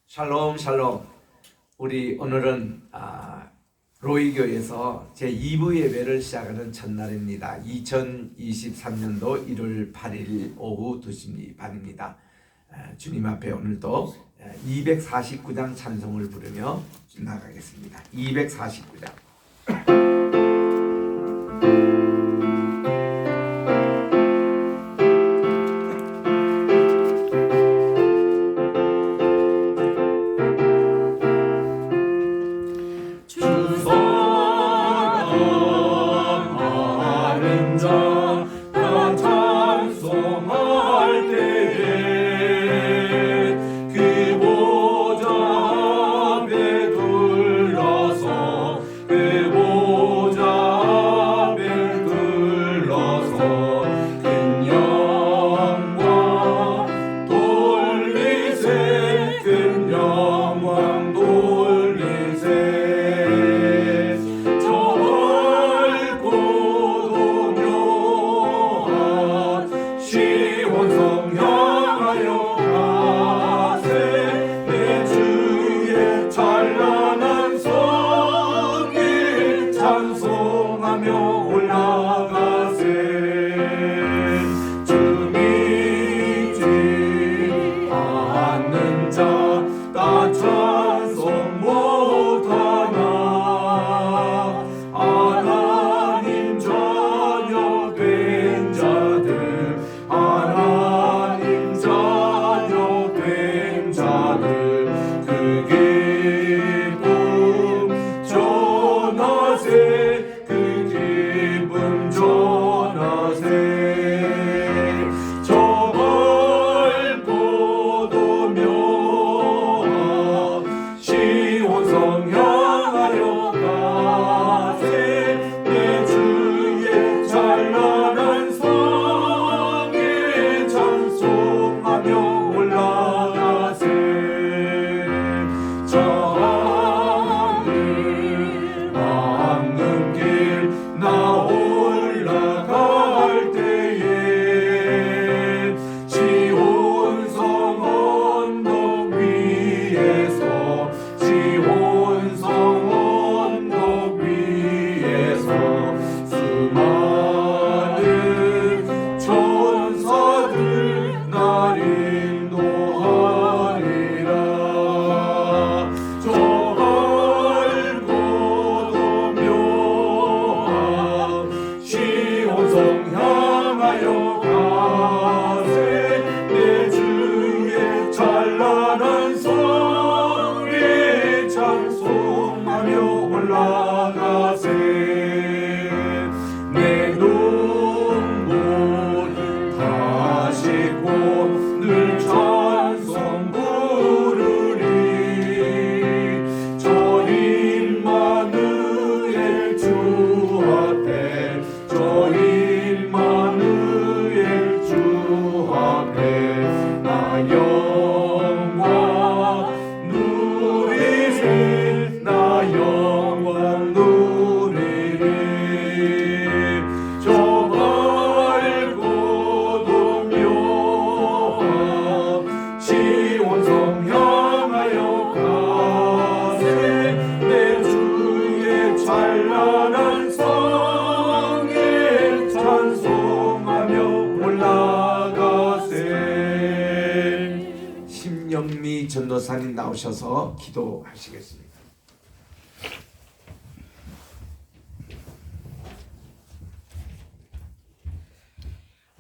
샬롬 샬롬. 우리 오늘은 로이교에서 제2부 예배를 시작하는 첫날입니다. 2023년도 1월 8일 오후 2시 반입니다. 주님 앞에 오늘도 249장 찬송을 부르며 나가겠습니다. 249장. 전도사님 나오셔서 기도하시겠습니다.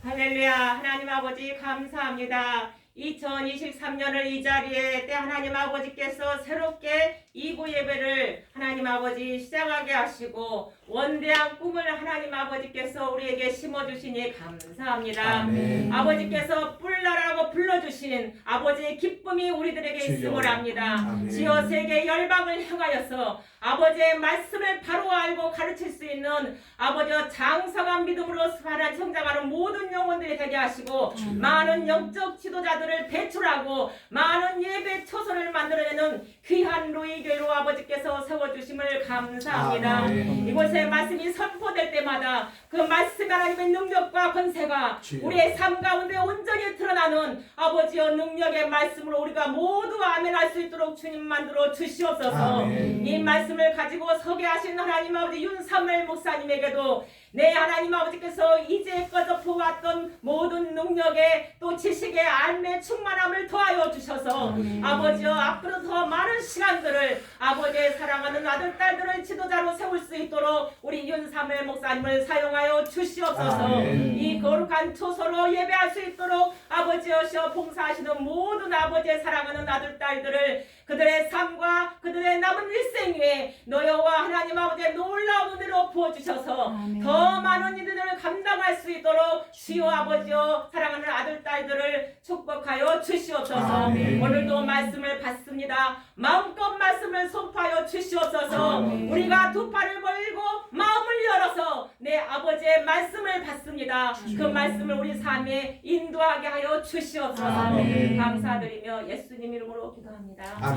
할렐루야. 하나님 아버지 감사합니다. 2023년을 이 자리에 때 하나님 아버지께서 새롭게 2부 예배를 하나님 아버지 시작하게 하시고 원대한 꿈을 하나님 아버지께서 우리에게 심어주시니 감사합니다. 아멘. 아버지께서 뿔나라고 불러주신 아버지의 기쁨이 우리들에게 있음을 압니다. 아멘. 지어 세계 열방을 향하여서 아버지의 말씀을 바로 알고 가르칠 수 있는 아버지와 장성한 믿음으로 살아 성장하는 모든 영혼들이 되게 하시고 많은 영적 지도자들을 배출하고 많은 예배 초소를 만들어내는 귀한 로이교회로 아버지께서 위해서 세워주심을 감사합니다. 아멘. 이곳에 말씀이 선포될 때마다 그 말씀 하나님의 능력과 권세가 주여. 우리의 삶 가운데 온전히 드러나는 아버지의 능력의 말씀으로 우리가 모두 아멘할 수 있도록 주님 만들어 주시옵소서. 아멘. 이 말씀을 가지고 서게 하신 하나님 아버지 윤삼일 목사님에게도 내 하나님 아버지께서 이제껏 보았던 모든 능력에 또 지식의 알매 충만함을 더하여 주셔서 아버지여 앞으로 더 많은 시간들을 아버지의 사랑하는 아들 딸들을 지도자로 세울 수 있도록 우리 윤삼일 목사님을 사용하여 주시옵소서. 아멘. 이 거룩한 초소로 예배할 수 있도록 아버지여서 봉사하시는 모든 아버지의 사랑하는 아들 딸들을 그들의 삶과 그들의 남은 일생 위에 너여와 하나님 아버지의 놀라운 은혜로 부어주셔서 더 많은 이들을 감당할 수 있도록 주여 아버지여 사랑하는 아들 딸들을 축복하여 주시옵소서. 아멘. 오늘도 말씀을 받습니다. 마음껏 말씀을 선포하여 주시옵소서. 아멘. 우리가 두 팔을 벌리고 마음을 열어서 내 아버지의 말씀을 받습니다. 그 말씀을 우리 삶에 인도하게 하여 주시옵소서. 아멘. 감사드리며 예수님 이름으로 기도합니다. 아멘.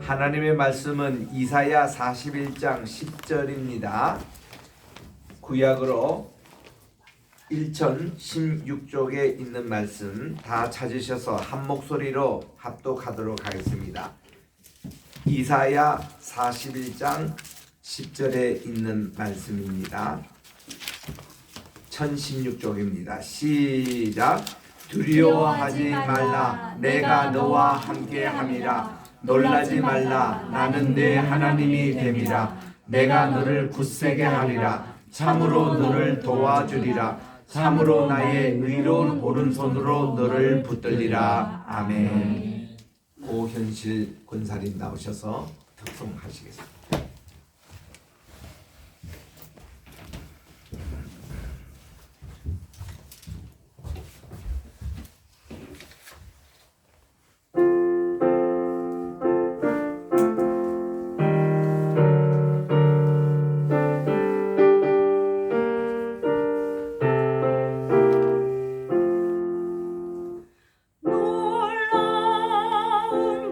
하나님의 말씀은 이사야 41장 10절입니다. 구약으로 1016쪽에 있는 말씀 다 찾으셔서 한 목소리로 합독하도록 하겠습니다. 이사야 41장 10절에 있는 말씀입니다. 1016쪽입니다. 시작. 두려워하지 말라. 내가 너와 함께함이라. 놀라지 말라. 나는 내 하나님이 됨이라. 내가 너를 굳세게 하리라. 참으로 너를 도와주리라. 참으로 나의 의로운 오른손으로 너를 붙들리라. 아멘. 고현실 권사님 나오셔서 특송하시겠습니다. 놀라운 그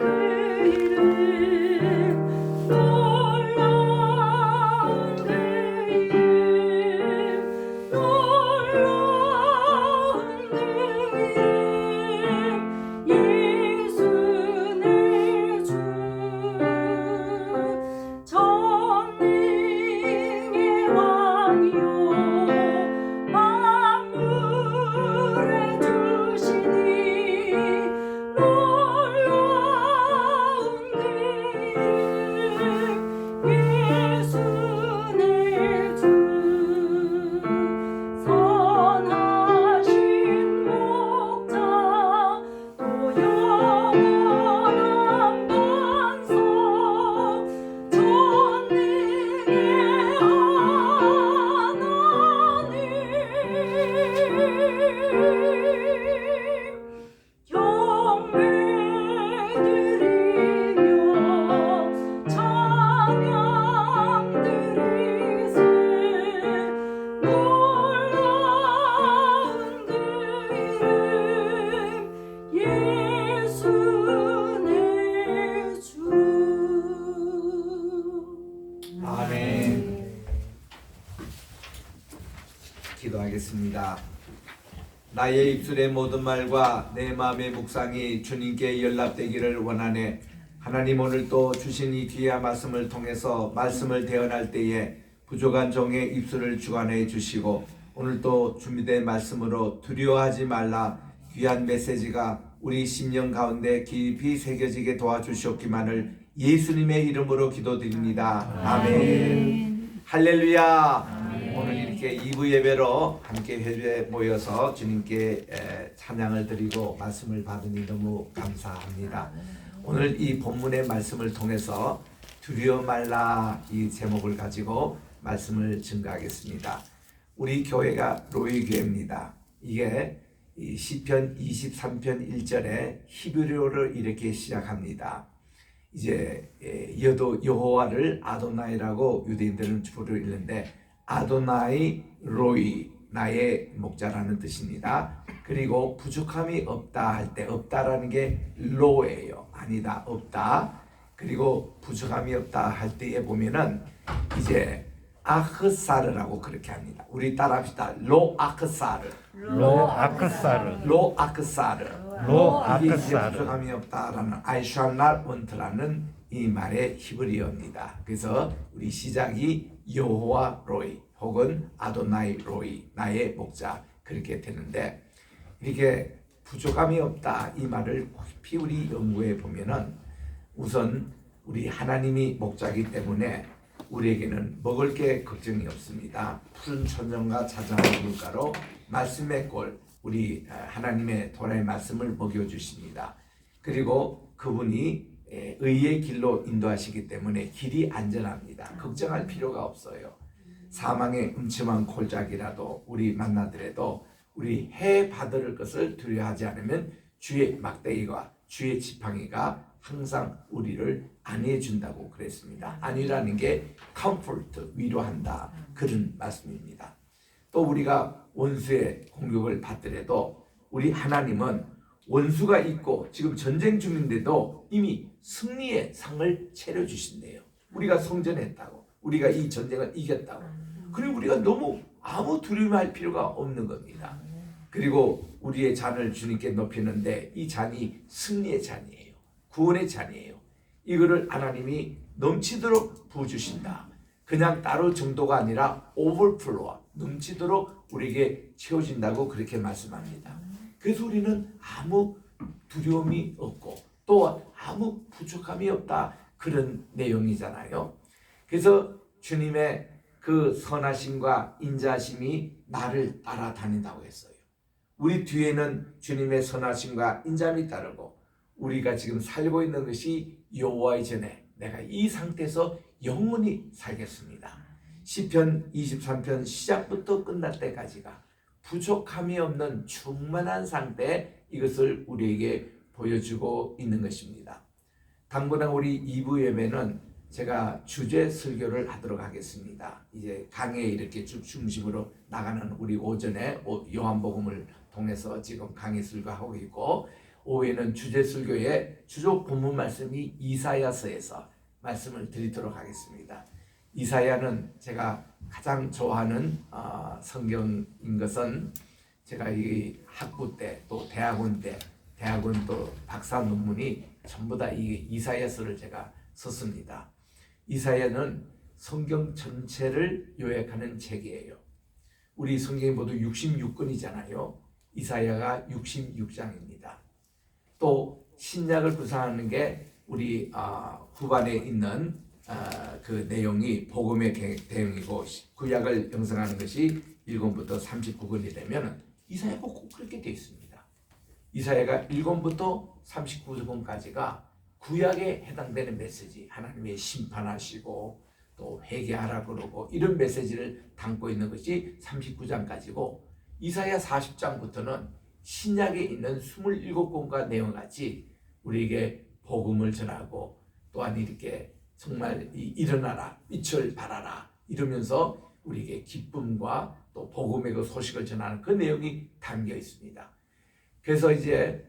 이름 놀라운 그 이름 놀라운 그 이름 예수 내 주 전능의 왕이요 만물의 주시니 놀라운 그 이름 예수 내 주 선하신 목자 또 영원한 반석 전능의 하나님 경배 드리며 찬양 드리세 놀라운 그 이름 예수 내 주. 아멘. 기도하겠습니다. 나의 입술의 모든 말과 내 마음의 묵상이 주님께 연락되기를 원하네. 하나님 오늘 또 주신 이 귀한 말씀을 통해서 말씀을 대언할 때에 부족한 종의 입술을 주관해 주시고 오늘 또 준비된 말씀으로 두려워하지 말라 귀한 메시지가 우리 심령 가운데 깊이 새겨지게 도와주시옵기만을 예수님의 이름으로 기도드립니다. 아멘. 할렐루야. 오늘 이렇게 2부 예배로 함께 회에 모여서 주님께 찬양을 드리고 말씀을 받으니 너무 감사합니다. 오늘 이 본문의 말씀을 통해서 두려워 말라 이 제목을 가지고 말씀을 증거하겠습니다. 우리 교회가 로이 교회입니다. 이게 이 시편 23편 1절에 히브리어를 이렇게 시작합니다. 이제 여호와를 아도나이라고 유대인들은 주로 읽는데 아도나이 로이 나의 목자라는 뜻입니다. 그리고 부족함이 없다 할 때 없다라는 게 로예요. 아니다 없다. 그리고 부족함이 없다 할 때에 보면은 이제 아흐사르라고 그렇게 합니다. 우리 따라합시다. 로아크사르. 로아크사르. 로아크사르. 이게 이제 로아크사르. 부족함이 없다라는 I shall not want라는 이 말의 히브리어입니다. 그래서 우리 시작이 여호와 로이 혹은 아도나이 로이 나의 목자 그렇게 되는데 이렇게 부족함이 없다 이 말을 깊이 우리 연구해 보면은 우선 우리 하나님이 목자이기 때문에 우리에게는 먹을 게 걱정이 없습니다. 푸른 천정과 자잘한 물가로 말씀의 꼴 우리 하나님의 도라의 말씀을 먹여주십니다. 그리고 그분이 의의 길로 인도하시기 때문에 길이 안전합니다. 걱정할 필요가 없어요. 사망의 음침한 골짜기라도 우리 만나더라도 우리 해 받을 것을 두려워하지 않으면 주의 막대기와 주의 지팡이가 항상 우리를 안위해 준다고 그랬습니다. 안위라는 게 comfort, 위로한다 그런 말씀입니다. 또 우리가 원수의 공격을 받더라도 우리 하나님은 원수가 있고 지금 전쟁 중인데도 이미 승리의 상을 차려주신대요. 우리가 성전했다고 우리가 이 전쟁을 이겼다고 그리고 우리가 너무 아무 두려움할 필요가 없는 겁니다. 그리고 우리의 잔을 주님께 높이는데 이 잔이 승리의 잔이에요. 구원의 잔이에요. 이거를 하나님이 넘치도록 부어주신다. 그냥 따로 정도가 아니라 오버플로어 넘치도록 우리에게 채워진다고 그렇게 말씀합니다. 그래서 우리는 아무 두려움이 없고 또 아무 부족함이 없다 그런 내용이잖아요. 그래서 주님의 그 선하심과 인자심이 나를 따라다닌다고 했어요. 우리 뒤에는 주님의 선하심과 인자함이 따르고 우리가 지금 살고 있는 것이 여호와의 전에 내가 이 상태에서 영원히 살겠습니다. 시편 23편 시작부터 끝날 때까지가 부족함이 없는 충만한 상태 이것을 우리에게 보여주고 있는 것입니다. 당분간 우리 2부 예배는 제가 주제 설교를 하도록 하겠습니다. 이제 강에 이렇게 쭉 중심으로 나가는 우리 오전에 요한복음을 통해서 지금 강의 설교하고 있고 오후에는 주제 설교의 주요 본문 말씀이 이사야서에서 말씀을 드리도록 하겠습니다. 이사야는 제가 가장 좋아하는 성경인 것은 제가 이 학부 때 또 대학원 때 대학원 또 박사 논문이 전부 다 이 이사야서를 제가 썼습니다. 이사야는 성경 전체를 요약하는 책이에요. 우리 성경이 모두 66권이잖아요. 이사야가 66장입니다. 또 신약을 구성하는 게 우리 후반에 있는 그 내용이 복음의 대응이고 구약을 형성하는 것이 1권부터 39권이 되면 이사야가 꼭 그렇게 되어 있습니다. 이사야가 1권부터 39권까지가 구약에 해당되는 메시지 하나님의 심판하시고 또 회개하라 그러고 이런 메시지를 담고 있는 것이 39장까지고 이사야 40장부터는 신약에 있는 27권과 내용같이 우리에게 복음을 전하고 또한 이렇게 정말 일어나라 빛을 발하라 이러면서 우리에게 기쁨과 또 복음의 그 소식을 전하는 그 내용이 담겨 있습니다. 그래서 이제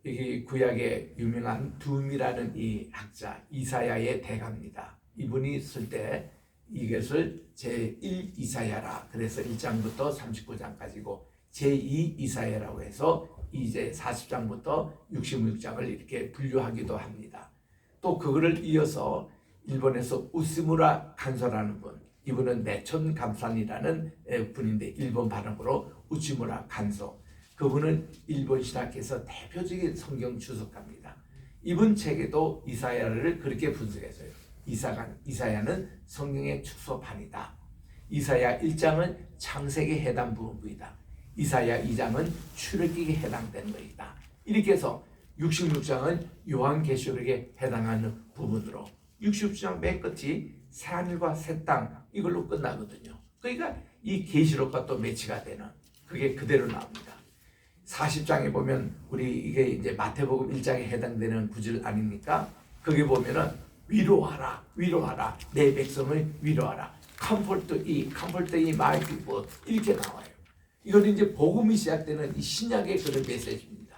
이 구약의 유명한 둠이라는 이 학자 이사야의 대가입니다. 이분이 쓸 때 이것을 제1 이사야라 그래서 1장부터 39장까지고 제2 이사야라고 해서 이제 40장부터 66장을 이렇게 분류하기도 합니다. 또 그거를 이어서 일본에서 우스무라 간소라는 분, 이분은 내촌 감산이라는 분인데 일본 발음으로 우치무라 간소. 그분은 일본 신학에서 대표적인 성경 주석가입니다. 이분 책에도 이사야를 그렇게 분석했어요. 이사야는 성경의 축소판이다. 이사야 1장은 창세기에 해당 부분이다. 이사야 2장은 출애굽기에 해당되는 것이다. 이렇게 해서 66장은 요한계시록에 해당하는 부분으로 66장 맨 끝이 새하늘과 새 땅 이걸로 끝나거든요. 그러니까 이 계시록과 또 매치가 되는 그게 그대로 나옵니다. 40장에 보면 우리 이게 이제 마태복음 1장에 해당되는 구절 아닙니까? 거기 보면은 위로하라, 위로하라, 내 백성을 위로하라. comfort ye my people 이렇게 나와요. 이건 이제 복음이 시작되는 이 신약의 그런 메시지입니다.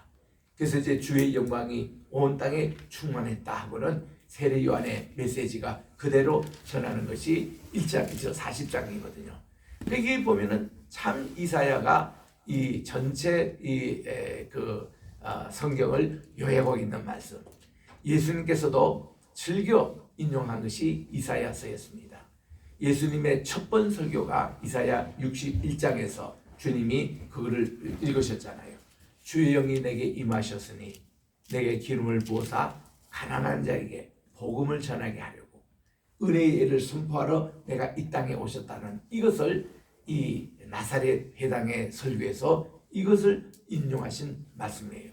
그래서 이제 주의 영광이 온 땅에 충만했다 하고는 세례 요한의 메시지가 그대로 전하는 것이 1장이죠. 40장이거든요. 여기 보면은 참 이사야가 이 전체 성경을 요약하고 있는 말씀. 예수님께서도 즐겨 인용한 것이 이사야서였습니다. 예수님의 첫 번 설교가 이사야 61장에서 주님이 그거를 읽으셨잖아요. 주의 영이 내게 임하셨으니 내게 기름을 부어사 가난한 자에게 복음을 전하게 하려고 은혜의 예를 선포하러 내가 이 땅에 오셨다는 이것을 이 나사렛 회당의 설교에서 이것을 인용하신 말씀이에요.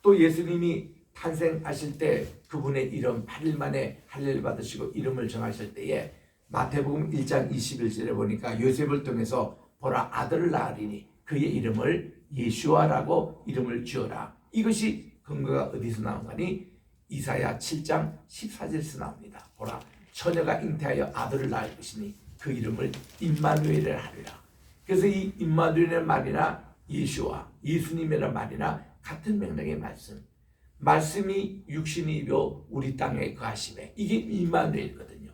또 예수님이 탄생하실 때 그분의 이름 8일 만에 할례를 받으시고 이름을 정하실 때에 마태복음 1장 21절에 보니까 요셉을 통해서 보라 아들을 낳으리니 그의 이름을 예수아라고 이름을 지어라. 이것이 근거가 어디서 나온 거니? 이사야 7장 14절에서 나옵니다. 보라 처녀가 잉태하여 아들을 낳을 것이니 그 이름을 임마누엘을 하리라. 그래서 이 임마누엘의 말이나 예수와 예수님이라는 말이나 같은 맥락의 말씀이 육신이 입어 우리 땅에 거하심에 이게 임마누엘이거든요.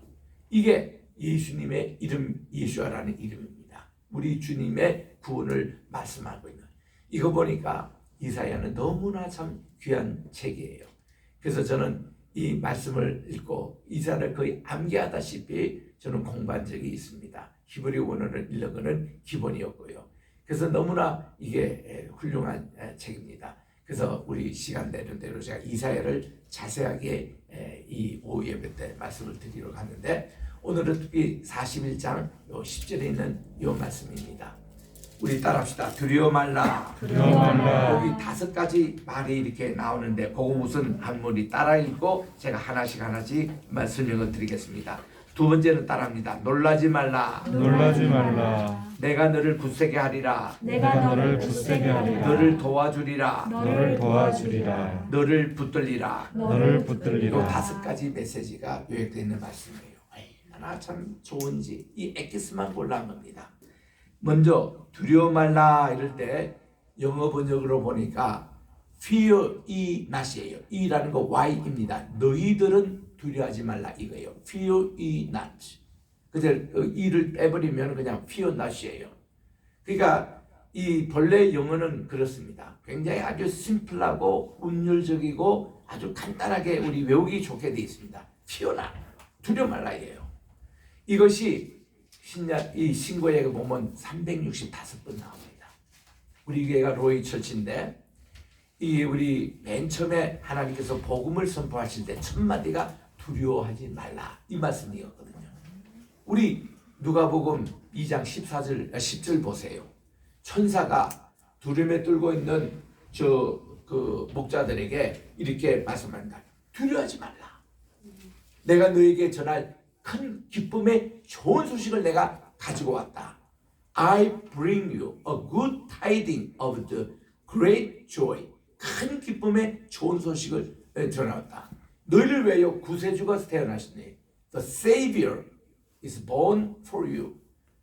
이게 예수님의 이름 예수아라는 이름입니다. 우리 주님의 구원을 말씀하고 있는 이거 보니까 이사야는 너무나 참 귀한 책이에요. 그래서 저는 이 말씀을 읽고 이사야를 거의 암기하다시피 저는 공부한 적이 있습니다. 히브리 원어를 읽는 것은 기본이었고요. 그래서 너무나 이게 훌륭한 책입니다. 그래서 우리 시간 되는 대로 제가 이사야를 자세하게 이 오후 예배 때 말씀을 드리려고 하는데 오늘은 특히 41장 10절에 있는 이 말씀입니다. 우리 따라합시다. 두려워 말라. 두려워 말라. 여기 5가지 말이 이렇게 나오는데 그거 무슨 한문이 따라 읽고 제가 하나씩 설명을 드리겠습니다. 두 번째는 따라합니다. 놀라지 말라. 놀라지 말라. 내가 너를 굳세게 하리라. 내가 너를 굳세게 하리라. 너를 도와주리라. 너를 도와주리라. 너를 붙들리라. 너를 이 붙들리라. 5가지 메시지가 요약되어 있는 말씀이에요. 얼마나 참 좋은지 이 엑기스만 골라한 겁니다. 먼저 두려워 말라 이럴 때 영어 번역으로 보니까 fear ye not이에요. e라는 거 y입니다. 너희들은 두려워하지 말라 이거예요. fear ye not. 그래서 e를 빼버리면 그냥 fear not이에요. 그러니까 이 본래 영어는 그렇습니다. 굉장히 아주 심플하고 운율적이고 아주 간단하게 우리 외우기 좋게 되어 있습니다. fear not. 두려워 말라예요. 이것이 이 신고에 보면 365번 나옵니다. 우리 교회가 로이 처치인데 이 우리 맨 처음에 하나님께서 복음을 선포하실 때 첫 마디가 두려워하지 말라 이 말씀이었거든요. 우리 누가복음 2장 10절 보세요. 천사가 두려움에 떨고 있는 그 목자들에게 이렇게 말씀합니다. 두려워하지 말라. 내가 너에게 전할 큰 기쁨의 좋은 소식을 내가 가지고 왔다. I bring you a good tidings of the great joy. 큰 기쁨의 좋은 소식을 전해왔다. 너희를 위하여 구세주가 태어나시니 The Savior is born for you.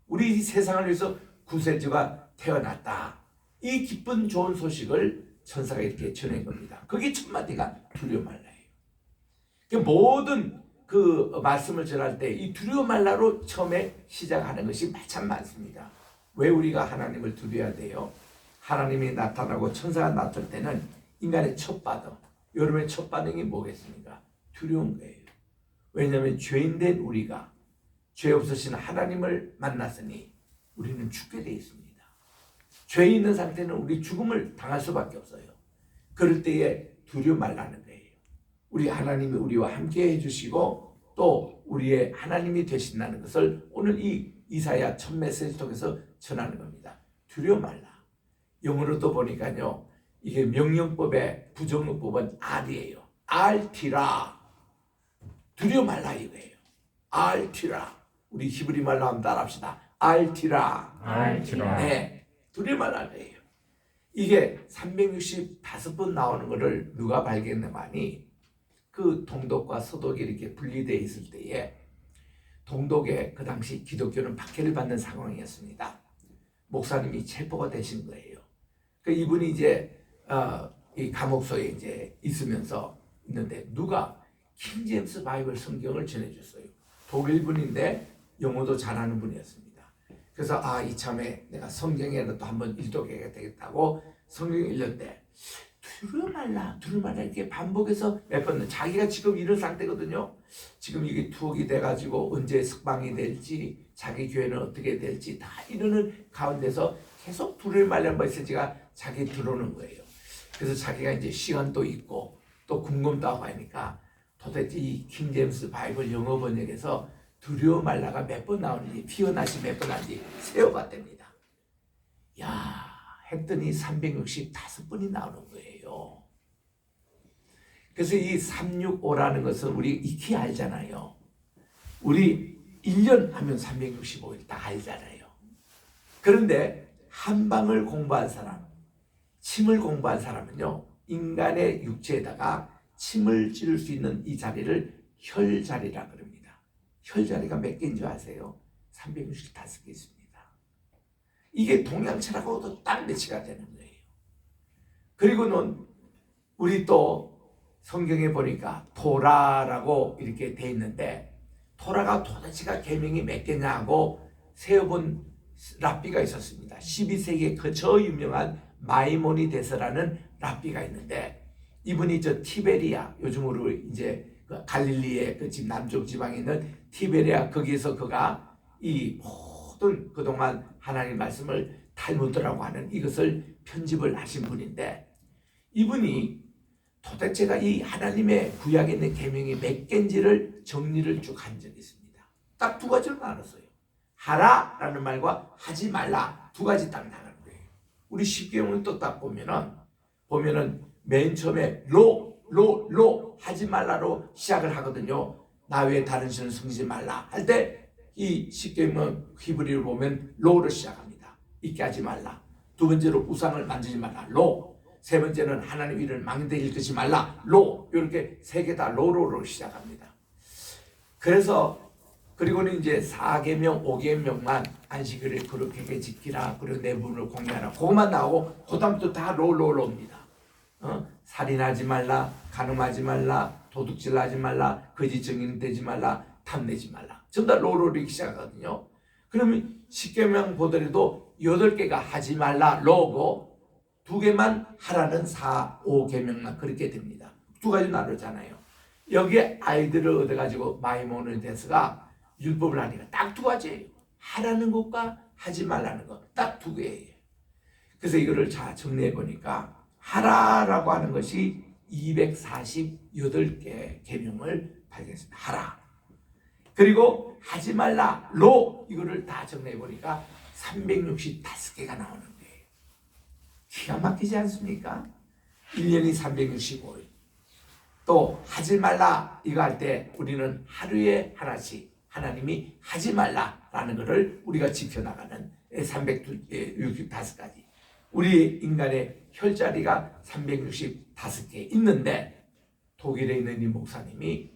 우리 세상을 위해서 구세주가 태어났다. 이 기쁜 좋은 소식을 천사가 이렇게 전한 겁니다. 그게 첫 마디가 두려워 말라예요. 모든 그 말씀을 전할 때 이 두려워 말라로 처음에 시작하는 것이 참 많습니다. 왜 우리가 하나님을 두려워야 돼요? 하나님이 나타나고 천사가 나타날 때는 인간의 첫 반응, 여러분의 첫 반응이 뭐겠습니까? 두려운 거예요. 왜냐하면 죄인된 우리가 죄 없으신 하나님을 만났으니 우리는 죽게 돼 있습니다. 죄 있는 상태는 우리 죽음을 당할 수밖에 없어요. 그럴 때에 두려워 말라는 거예요. 우리 하나님이 우리와 함께 해주시고 또 우리의 하나님이 되신다는 것을 오늘 이 이사야 첫 메시지 통해서 전하는 겁니다. 두려워 말라. 영어로도 보니까요. 이게 명령법의 부정어법은 R이에요. R티라. 두려워 말라 이거예요. R티라. 우리 히브리 말로 한번 따라합시다. R티라. 알지라. 네. 두려워 말라 이거예요. 이게 365번 나오는 것을 누가 발견하니 그 동독과 서독이 이렇게 분리되어 있을 때에 동독에 그 당시 기독교는 박해를 받는 상황이었습니다. 목사님이 체포가 되신 거예요. 그 이분이 이제 이 감옥소에 이제 있으면서 있는데 누가 킹 제임스 바이블 성경을 전해줬어요. 독일 분인데 영어도 잘하는 분이었습니다. 그래서 이참에 내가 성경이라도 한번 읽어야 되겠다고 성경 읽는데 두루 말라 이렇게 반복해서 몇 번 자기가 지금 이런 상태거든요. 지금 이게 투옥이 돼가지고 언제 석방이 될지 자기 교회는 어떻게 될지 다 이러는 가운데서 계속 두루 말라 메시지가 자기 들어오는 거예요. 그래서 자기가 이제 시간도 있고 또 궁금도 하고 하니까 도대체 이 킹제임스 바이블 영어 번역에서 두려워 말라가 몇 번 나오는지 피어나시 몇 번 하는지 세어봤답니다. 야 했더니 365번이 나오는 거예요. 그래서 이 365라는 것은 우리 익히 알잖아요. 우리 1년 하면 365일 다 알잖아요. 그런데 한방을 공부한 사람, 침을 공부한 사람은요, 인간의 육체에다가 침을 찌를 수 있는 이 자리를 혈자리라 그럽니다. 혈자리가 몇 개인 줄 아세요? 365개 있습니다. 이게 동양철학하고도 딱 매치가 되는 거예요. 그리고는 우리 또 성경에 보니까 토라라고 이렇게 돼 있는데 토라가 도대체가 계명이 몇 개냐고 세어본 랍비가 있었습니다. 12세기에 저 유명한 마이모니데스라는 랍비가 있는데 이분이 저 티베리아 요즘으로 이제 그 갈릴리의 그 집 남쪽 지방에 있는 티베리아 거기에서 그가 이 모든 그동안 하나님 말씀을 탈무드라고 하는 이것을 편집을 하신 분인데 이분이 도대체가 이 하나님의 구약에 있는 계명이 몇 개인지를 정리를 쭉 한 적이 있습니다. 딱 두 가지로 나눴어요. 하라라는 말과 하지 말라 두 가지 딱 나가는 거예요. 우리 십계명을 또 딱 보면은 맨 처음에 로 하지 말라로 시작을 하거든요. 나 외에 다른 신을 섬기지 말라 할 때 이 십계명 히브리를 보면 로로 시작합니다. 잊게 하지 말라. 두 번째로 우상을 만지지 말라. 로. 세 번째는 하나님 이름을 망대일 것이 말라. 로. 이렇게 세 개 다 로로 시작합니다. 그래서 그리고는 이제 4계명, 5계명만 안식일을 그렇게 지키라. 그리고 내 분을 공개하라. 그것만 나오고 그다음부터 다 로입니다. 살인하지 말라, 간음하지 말라, 도둑질하지 말라, 거짓 증인 되지 말라, 탐내지 말라. 전부 다 로로를 시작하거든요. 그러면 10계명 보더라도 8개가 하지 말라 로고 2개만 하라는 4, 5계명만 그렇게 됩니다. 두 가지 나누잖아요. 여기에 아이들을 얻어가지고 마이모니데스가 율법을 하니까 딱 두 가지예요. 하라는 것과 하지 말라는 것 딱 두 개예요. 그래서 이거를 잘 정리해 보니까 하라라고 하는 것이 248개 계명을 발견했습니다. 하라. 그리고 하지 말라 로 이거를 다 정리해 보니까 365개가 나오는 거예요. 기가 막히지 않습니까? 1년이 365일. 또 하지 말라 이거 할 때 우리는 하루에 하나씩 하나님이 하지 말라라는 것을 우리가 지켜나가는 365가지. 우리 인간의 혈자리가 365개 있는데 독일에 있는 이 목사님이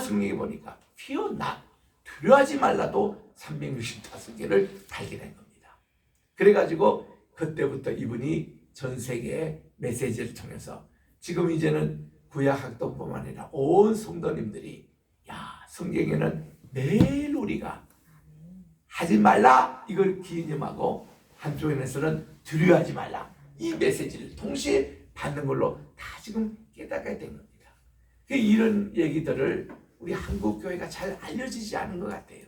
성경에 보니까 피어나 두려워하지 말라도 365개를 발견한 겁니다. 그래가지고 그때부터 이분이 전 세계의 메시지를 통해서 지금 이제는 구약학도뿐만 아니라 온 성도님들이 성경에는 매일 우리가 하지 말라 이걸 기념하고 한쪽에서는 두려워하지 말라 이 메시지를 동시에 받는 걸로 다 지금 깨닫게 된 겁니다. 이런 얘기들을 우리 한국 교회가 잘 알려지지 않은 것 같아요.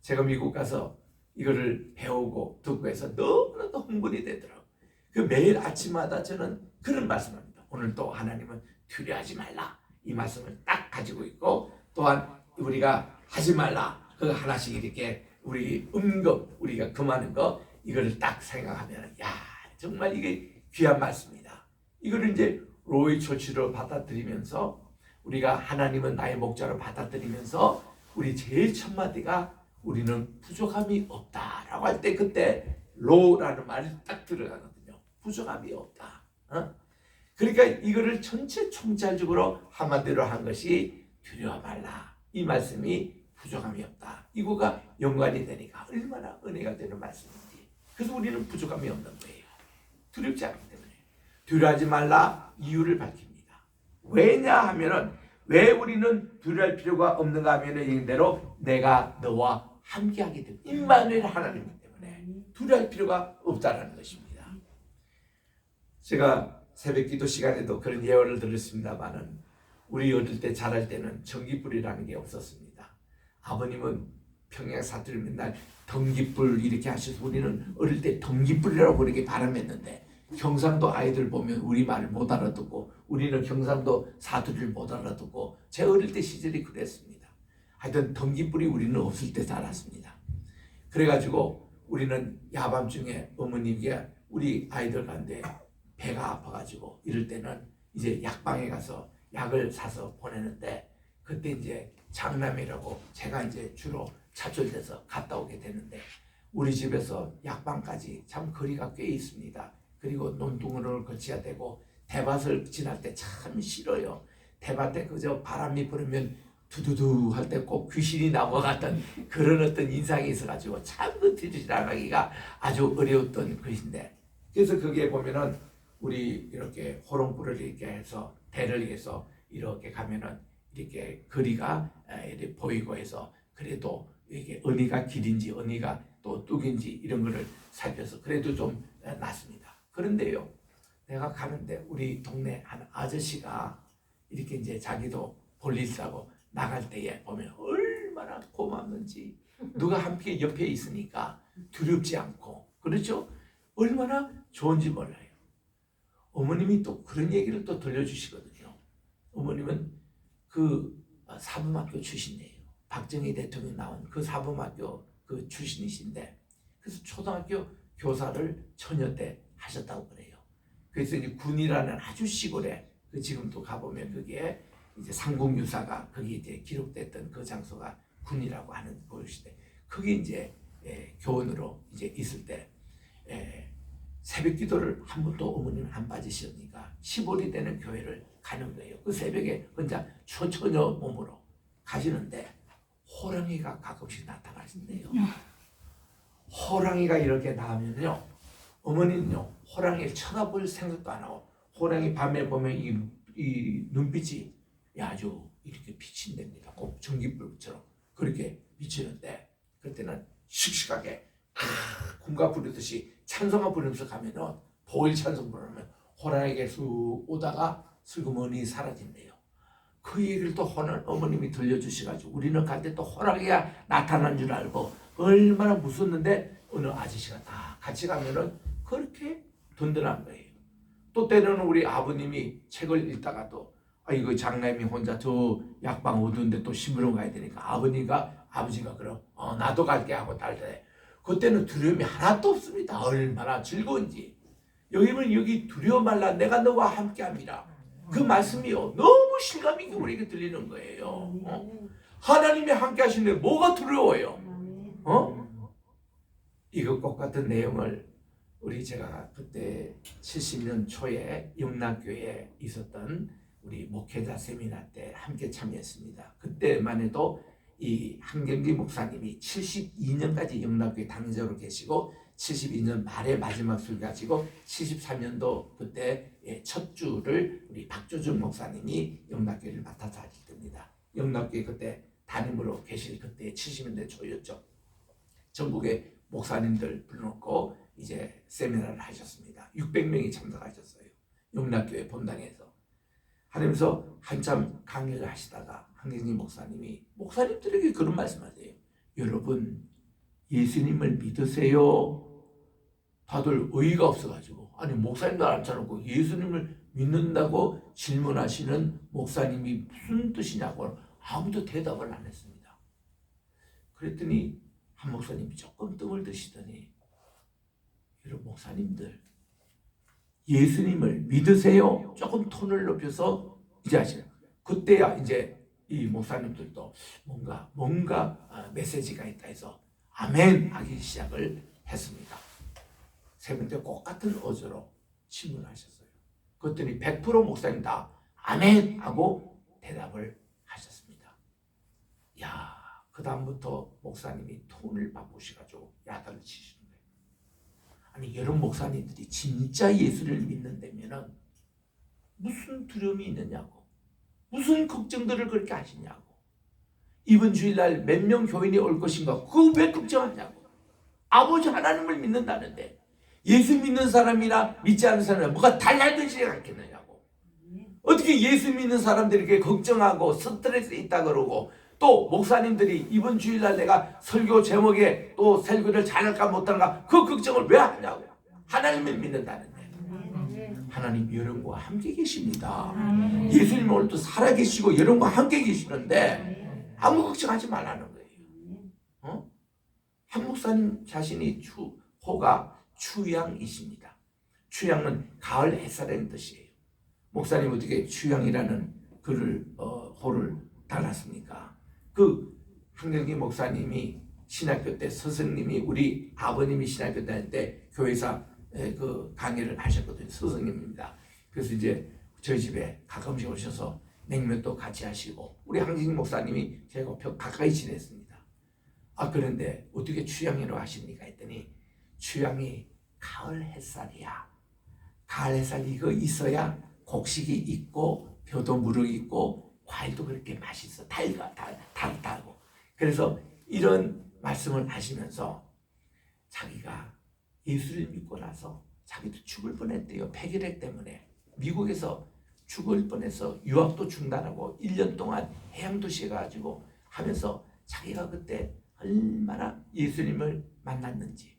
제가 미국 가서 이거를 배우고 듣고 해서 너무나도 흥분이 되더라고요. 매일 아침마다 저는 그런 말씀합니다. 오늘 또 하나님은 두려워하지 말라 이 말씀을 딱 가지고 있고 또한 우리가 하지 말라 그 하나씩 이렇게 우리 우리가 금하는 거 이거를 딱 생각하면 정말 이게 귀한 말씀이다. 이거를 이제 로이 초치로 받아들이면서 우리가 하나님은 나의 목자로 받아들이면서 우리 제일 첫 마디가 우리는 부족함이 없다라고 할 때 그때 로라는 말이 딱 들어가거든요. 부족함이 없다. 그러니까 이거를 전체 총괄적으로 한마디로 한 것이 두려워 말라. 이 말씀이 부족함이 없다. 이거가 연관이 되니까 얼마나 은혜가 되는 말씀인지. 그래서 우리는 부족함이 없는 거예요. 두렵지 않기 때문에. 두려워하지 말라 이유를 밝힙니다. 왜냐 하면은 왜 우리는 두려워할 필요가 없는가 하면은 이대로 내가 너와 함께하기 때문에 임마누엘 하나님이기 때문에 두려워할 필요가 없다라는 것입니다. 제가 새벽기도 시간에도 그런 예언을 들었습니다만은 우리 어릴 때 자랄 때는 전기불이라는 게 없었습니다. 아버님은 평양 사투리 맨날 덩기불 이렇게 하셔서 우리는 어릴 때 덩기불이라고 그렇게 발음했는데 경상도 아이들 보면 우리 말을 못 알아듣고 우리는 경상도 사투리를 못 알아듣고 제 어릴 때 시절이 그랬습니다. 하여튼 덩기불이 우리는 없을 때 자랐습니다. 그래가지고 우리는 야밤중에 어머님께 우리 아이들 간데 배가 아파가지고 이럴 때는 이제 약방에 가서 약을 사서 보내는데 그때 이제 장남이라고 제가 이제 주로 차출돼서 갔다 오게 되는데 우리 집에서 약방까지 참 거리가 꽤 있습니다. 그리고 논두렁을 거쳐야 되고 대밭을 지날 때 참 싫어요. 대밭에 그저 바람이 불으면 두두두 할 때 꼭 귀신이 나와갔던 그런 어떤 인상이 있어가지고 참 그 지나가기가 아주 어려웠던 것인데 그래서 거기에 보면은 우리 이렇게 호롱불을 이렇게 해서 대를 해서 이렇게 가면은 이렇게 거리가 이렇게 보이고 해서 그래도 이게 어디가 길인지 어디가 또 뚝인지 이런 거를 살펴서 그래도 좀 낫습니다. 그런데요, 내가 가는데 우리 동네 한 아저씨가 이렇게 이제 자기도 볼일하고 나갈 때에 보면 얼마나 고맙는지 누가 함께 옆에 있으니까 두렵지 않고 그렇죠? 얼마나 좋은지 몰라요. 어머님이 또 그런 얘기를 또 들려주시거든요. 어머님은 그 사범학교 출신이에요. 박정희 대통령 나온 그 사범학교 그 출신이신데 그래서 초등학교 교사를 처녀 때 하셨다고 그래요. 그래서 이제 군이라는 아주 시골에 그 지금도 가보면 그게 이제 상공유사가 거기 이제 기록됐던 그 장소가 군이라고 하는 곳인데 거기 이제 교원으로 이제 있을 때 새벽 기도를 한 번도 어머니는 안 빠지시니까 10월이 되는 교회를 가는 거예요. 그 새벽에 혼자 처녀 몸으로 가시는데 호랑이가 가끔씩 나타나신대요. 호랑이가 이렇게 나오면요, 어머니는요 호랑이를 쳐다볼 생각도 안 하고 호랑이 밤에 보면 이 눈빛이 아주 이렇게 비친답니다. 꼭 전기불처럼 그렇게 비치는데 그때는 씩씩하게 군가 부르듯이 찬송가 부르면서 가면은 보일 찬송 부르면 호랑이가 쑥 오다가 슬그머니 사라진대요. 그 얘기를 또 어머님이 들려주셔가지고 우리는 갈 때 또 호랑이가 나타난 줄 알고 얼마나 무섭는데 어느 아저씨가 다 같이 가면은 그렇게 든든한 거예요. 또 때로는 우리 아버님이 책을 읽다가도 이거 장남이 혼자 저 약방 어두운데 또 심으러 가야 되니까 아버지가 그럼 나도 갈게 하고 딸때 그때는 두려움이 하나도 없습니다. 얼마나 즐거운지. 여기는 여기 두려워 말라 내가 너와 함께합니다. 그 말씀이요 너무 실감 있게 우리에게 들리는 거예요. 하나님이 함께 하시는데 뭐가 두려워요? 이거 똑같은 내용을 제가 그때 70년 초에 영락교회에 있었던 우리 목회자 세미나 때 함께 참여했습니다. 그때만 해도 이 한경기 목사님이 72년까지 영락교회 당회자로 계시고 72년 말에 마지막 술 가지고 73년도 그때 첫 주를 우리 박조준 목사님이 영락교회를 맡아서 하실 때입니다. 영락교회 그때 담임으로 계실 그때 70년대 초였죠. 전국의 목사님들 불러놓고 이제 세미나를 하셨습니다. 600명이 참석하셨어요. 영락교회 본당에서. 하면서 한참 강의를 하시다가 한경진 목사님들에게 그런 말씀하세요. 여러분 예수님을 믿으세요. 다들 의의가 없어가지고 아니 목사님도 안 쳐놓고 예수님을 믿는다고 질문하시는 목사님이 무슨 뜻이냐고 아무도 대답을 안 했습니다. 그랬더니 한 목사님이 조금 뜸을 드시더니 여러분 목사님들 예수님을 믿으세요. 조금 톤을 높여서 이제 하시는 그때야 이제 이 목사님들도 뭔가 메시지가 있다 해서 아멘 하기 시작을 했습니다. 세 번째 똑같은 어조로 질문하셨어요. 그랬더니 100% 목사님 다 아멘 하고 대답을 하셨습니다. 야, 그 다음부터 목사님이 톤을 바꾸셔가지고 야단을 치시는 거예요. 아니 여러분 목사님들이 진짜 예수를 믿는다면은 무슨 두려움이 있느냐고, 무슨 걱정들을 그렇게 하시냐고, 이번 주일날 몇 명 교인이 올 것인가 그거 왜 걱정하냐고. 아버지 하나님을 믿는다는데 예수 믿는 사람이나 믿지 않는 사람이나 뭐가 달라든지 않겠느냐고. 어떻게 예수 믿는 사람들에게 걱정하고 스트레스 있다 그러고, 또 목사님들이 이번 주일날 내가 설교 제목에 또 설교를 잘할까 못할까 그 걱정을 왜 하냐고. 하나님을 믿는다는데 하나님 여러분과 함께 계십니다. 예수님 오늘도 살아계시고 여러분과 함께 계시는데 아무 걱정하지 말라는 거예요. 한 목사님 자신이 호가 추양이십니다. 추양은 가을 햇살이라는 뜻이에요. 목사님 어떻게 추양이라는 호를 달았습니까? 그 한경기 목사님이 신학교 때 스승님이 우리 아버님이 신학교 다닐 때 교회에서 그 강의를 하셨거든요. 스승님입니다. 그래서 이제 저희 집에 가끔씩 오셔서 냉면도 같이 하시고, 우리 한경기 목사님이 제가 가까이 지냈습니다. 그런데 어떻게 추양이라고 하십니까 했더니, 추양이 가을 햇살이야. 가을 햇살 이거 있어야 곡식이 있고 벼도 무르 있고 과일도 그렇게 맛있어. 달고. 그래서 이런 말씀을 하시면서 자기가 예수를 믿고 나서 자기도 죽을 뻔했대요. 폐결핵 때문에 미국에서 죽을 뻔해서 유학도 중단하고 1년 동안 해양도시에 가지고 하면서 자기가 그때 얼마나 예수님을 만났는지,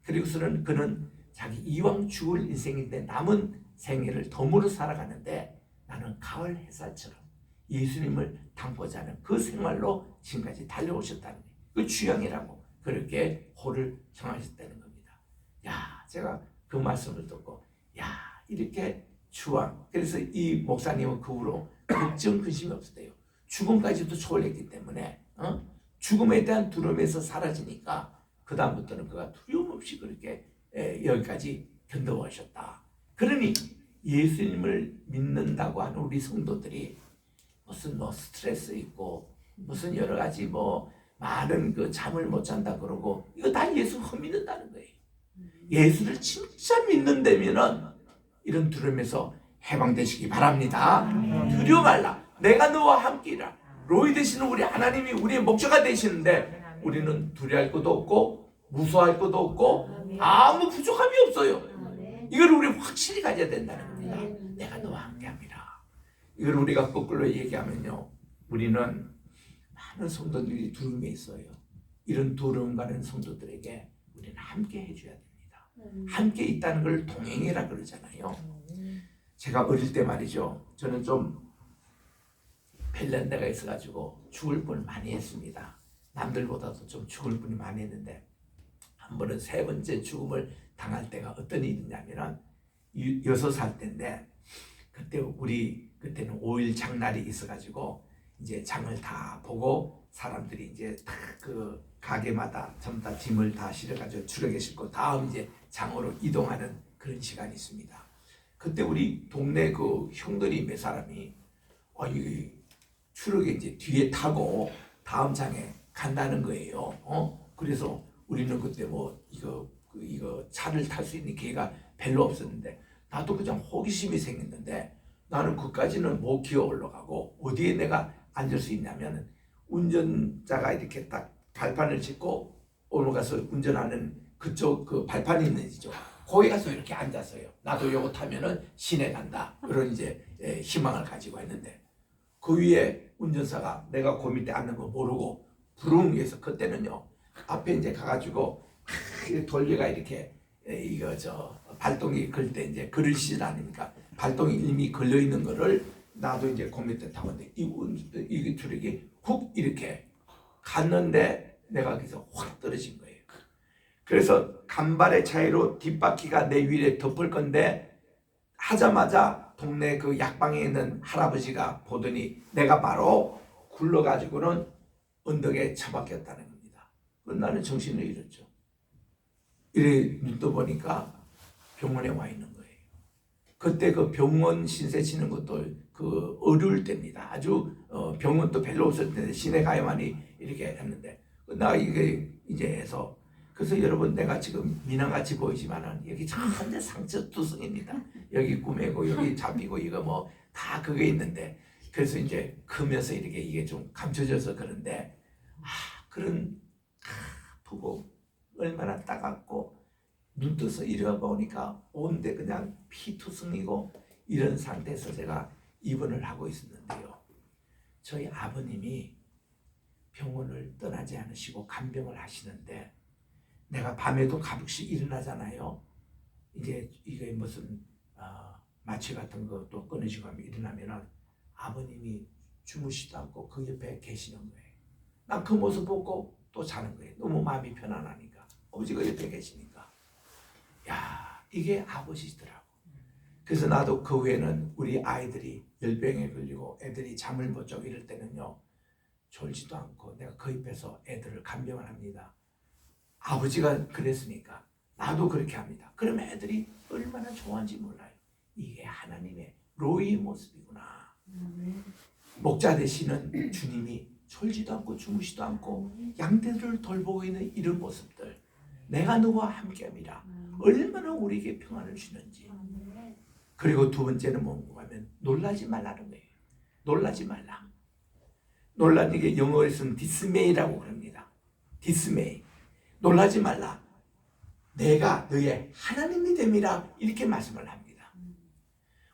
그리고서는 그는 자기 이왕 죽을 인생인데 남은 생애를 덤으로 살아가는데 나는 가을 햇살처럼 예수님을 담고자 하는 그 생활로 지금까지 달려오셨다는 거예요. 그 주양이라고 그렇게 호를 정하셨다는 겁니다. 야, 제가 그 말씀을 듣고 야, 이렇게 주왕. 그래서 이 목사님은 그 후로 걱정 근심이 없었대요. 죽음까지도 초월했기 때문에 죽음에 대한 두려움에서 사라지니까 그 다음부터는 그가 두려움 없이 그렇게 여기까지 견뎌오셨다. 그러니 예수님을 믿는다고 하는 우리 성도들이 무슨 스트레스 있고 무슨 여러 가지 많은 그 잠을 못 잔다 그러고 이거 다 예수 헛믿는다는 거예요. 예수를 진짜 믿는다면은 이런 두려움에서 해방되시기 바랍니다. 두려워 말라. 내가 너와 함께이라. 로이 되시는 우리 하나님이 우리의 목자가 되시는데 우리는 두려워할 것도 없고 무서워할 것도 없고 아무 부족함이 없어요. 이걸 우리 확실히 가져야 된다는 겁니다. 내가 너와 함께합니다. 이걸 우리가 거꾸로 얘기하면요, 우리는 많은 성도들이 두려움에 있어요. 이런 두려움 가는 성도들에게 우리는 함께 해줘야 됩니다. 함께 있다는 걸 동행이라 그러잖아요. 제가 어릴 때 말이죠, 저는 좀 벨렌데가 있어가지고 죽을 뻔을 많이 했습니다. 남들보다도 좀 죽을 뻔이 많이 했는데 한 번은 세 번째 죽음을 당할 때가 어떤 일이 있냐면은 6살 때인데, 그때는 5일 장날이 있어가지고 이제 장을 다 보고 사람들이 이제 다 그 가게마다 전부 다 짐을 다 실어가지고 추락에 싣고 다음 이제 장으로 이동하는 그런 시간이 있습니다. 그때 우리 동네 그 형들이 몇 사람이 이 추락에 이제 뒤에 타고 다음 장에 간다는 거예요. 그래서 우리는 그때 이거 차를 탈 수 있는 기회가 별로 없었는데 나도 그냥 호기심이 생겼는데 나는 그까지는 못 기어 올라가고 어디에 내가 앉을 수 있냐면 운전자가 이렇게 딱 발판을 짚고 올라가서 운전하는 그쪽 그 발판이 있는 지죠. 거기 가서 이렇게 앉았어요. 나도 요거 타면은 시내 간다. 그런 이제 희망을 가지고 했는데 그 위에 운전사가 내가 그 밑에 앉는 거 모르고 부릉 위에서 그때는요 앞에 이제 가가지고 돌리가 이렇게 발동이 걸 때 이제 그릇이 아닙니까? 발동이 이미 걸려 있는 거를 나도 이제 그 밑에 타는데 이 트럭이 훅 이렇게 갔는데 내가 거기서 확 떨어진 거예요. 그래서 간발의 차이로 뒷바퀴가 내 위에 덮을 건데 하자마자 동네 그 약방에 있는 할아버지가 보더니 내가 바로 굴러가지고는 언덕에 처박혔다는 겁니다. 나는 정신을 잃었죠. 이래 눈 떠보니까 병원에 와 있는 거예요. 그때 그 병원 신세 치는 것도 그 어려울 때입니다. 아주 병원도 별로 없을 때 시내 가야만이 이렇게 했는데 나 이게 이제 해서 그래서 여러분 내가 지금 미나같이 보이지만은 여기 참 상처투성입니다. 여기 꾸매고 여기 잡히고 이거 뭐 다 그게 있는데 그래서 이제 크면서 이렇게 이게 좀 감춰져서 그런데 그런 아프고 얼마나 따갑고 눈 떠서 일어나 보니까 온데 그냥 피투성이고 이런 상태에서 제가 입원을 하고 있었는데요. 저희 아버님이 병원을 떠나지 않으시고 간병을 하시는데 내가 밤에도 가끔씩 일어나잖아요. 이제 이게 무슨 마취 같은 것도 끊어지고 하면 일어나면은 아버님이 주무시도 않고 그 옆에 계시는 거예요. 난 그 모습 보고 또 자는 거예요. 너무 마음이 편안하니까 아버지가 옆에 계시니까 야 이게 아버지시더라고. 그래서 나도 그 후에는 우리 아이들이 열병에 걸리고 애들이 잠을 못 자고 이럴 때는요 졸지도 않고 내가 그 옆에서 애들을 간병을 합니다. 아버지가 그랬으니까 나도 그렇게 합니다. 그러면 애들이 얼마나 좋아하는지 몰라요. 이게 하나님의 로이의 모습이구나. 목자 되시는 주님이 졸지도 않고 주무시도 않고 양떼들을 돌보고 있는 이런 모습들 내가 너와 함께함이라 얼마나 우리에게 평안을 주는지. 그리고 두 번째는 뭔가 하면 놀라지 말라는 거예요. 놀라지 말라. 놀라는 게 영어에서는 디스메이라고 그럽니다. 디스메이. 놀라지 말라. 내가 너의 하나님이 됨이라 이렇게 말씀을 합니다.